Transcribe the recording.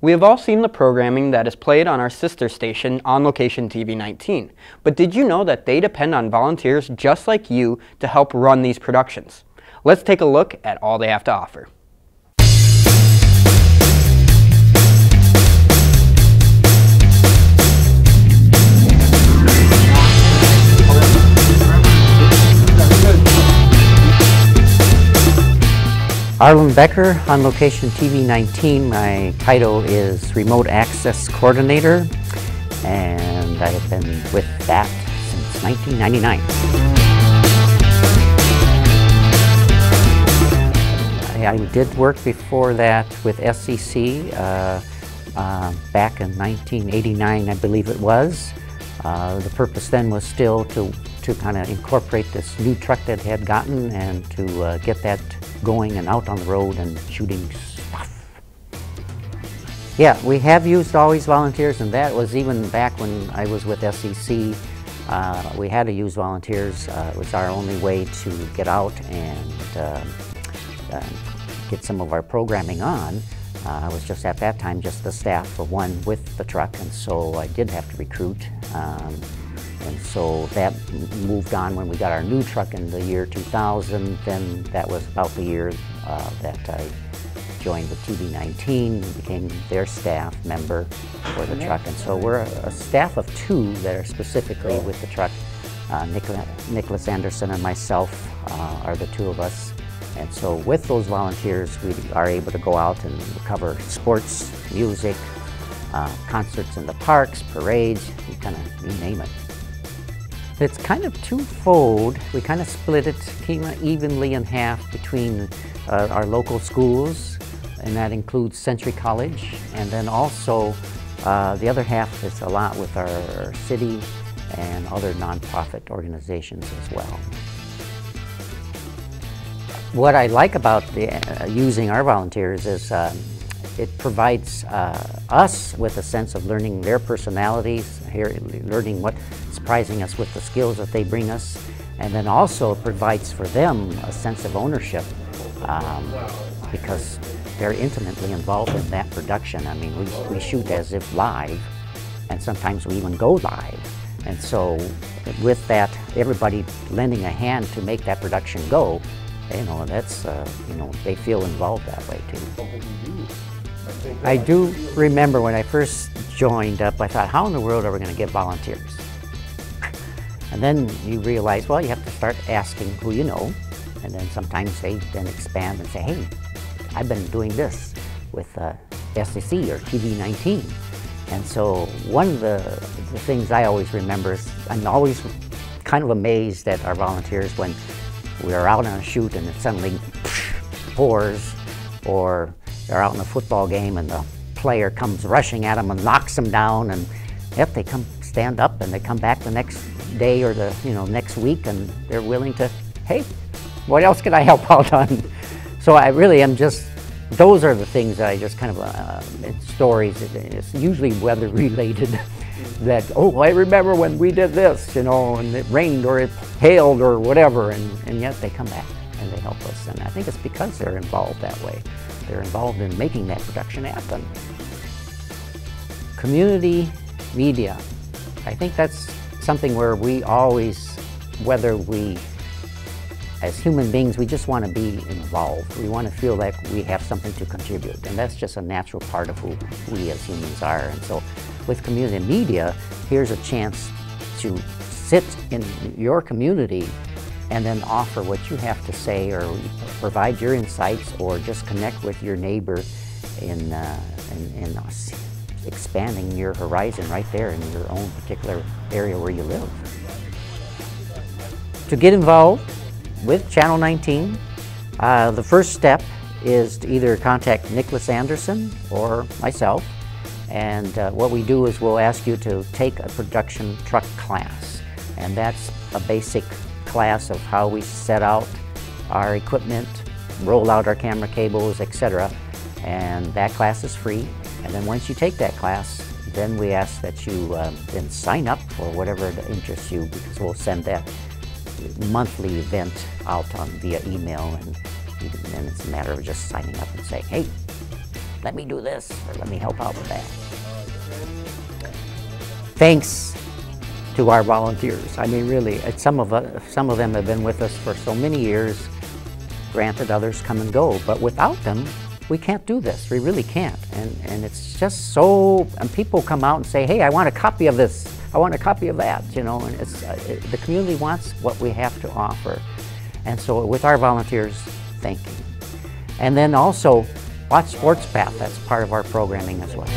We have all seen the programming that is played on our sister station, On Location TV19, but did you know that they depend on volunteers just like you to help run these productions? Let's take a look at all they have to offer. Arlin Becker, On Location TV19. My title is Remote Access Coordinator, and I have been with that since 1999. I did work before that with SCC back in 1989, I believe it was. The purpose then was still to kind of incorporate this new truck that had gotten and to get that going and out on the road and shooting stuff. Yeah, we have used always volunteers, and that was even back when I was with SCC. We had to use volunteers. It was our only way to get out and get some of our programming on. I was just at that time just the staff for one with the truck, and so I did have to recruit. And so that moved on when we got our new truck in the year 2000. Then that was about the year that I joined with TV19, became their staff member for the truck. And so we're a staff of 2 that are specifically with the truck. Nicholas Anderson and myself are the 2 of us. And so with those volunteers, we are able to go out and cover sports, music, concerts in the parks, parades, you name it. It's kind of twofold. We kind of split it evenly in half between our local schools, and that includes Century College, and then also the other half is a lot with our city and other nonprofit organizations as well. What I like about using our volunteers is it provides us with a sense of learning their personalities, learning what's surprising us with the skills that they bring us, and then also provides for them a sense of ownership because they're intimately involved in that production. I mean, we shoot as if live, and sometimes we even go live. And so with that, everybody lending a hand to make that production go, that's, they feel involved that way too. I do remember when I first joined up, I thought, how in the world are we going to get volunteers? And then you realize, well, you have to start asking who you know, and then sometimes they then expand and say, hey, I've been doing this with SCC or TV19. And so one of the things I always remember is I'm always kind of amazed at our volunteers when we're out on a shoot and it suddenly pours, or they're out in a football game and the player comes rushing at them and knocks them down, and yep, they come stand up and they come back the next day or the next week, and they're willing to, hey, what else can I help out on? So I really am just, those are the things that I just kind of, in stories, it's usually weather related, that, oh, I remember when we did this, and it rained or it hailed or whatever, and yet they come back and they help us. And I think it's because they're involved that way. They're involved in making that production happen. Community media. I think that's something where we always, whether we, as human beings, we just want to be involved. We want to feel like we have something to contribute, and that's just a natural part of who we as humans are. And so with community media, here's a chance to sit in your community and then offer what you have to say, or provide your insights, or just connect with your neighbor in expanding your horizon right there in your own particular area where you live. To get involved with Channel 19, the first step is to either contact Nicholas Anderson or myself, and what we do is we'll ask you to take a production truck class, and that's a basic class of how we set out our equipment, roll out our camera cables, etc. And that class is free. And then once you take that class, then we ask that you then sign up for whatever interests you, because we'll send that monthly event out via email, and it's a matter of just signing up and saying, hey, let me do this, or let me help out with that. Thanks to our volunteers. I mean, really, some of them have been with us for so many years. Granted, others come and go, but without them, we can't do this. We really can't. And it's just so, and people come out and say, hey, I want a copy of this. I want a copy of that, you know, and it's, the community wants what we have to offer. And so with our volunteers, thank you. And then also, watch Sports Path. That's part of our programming as well.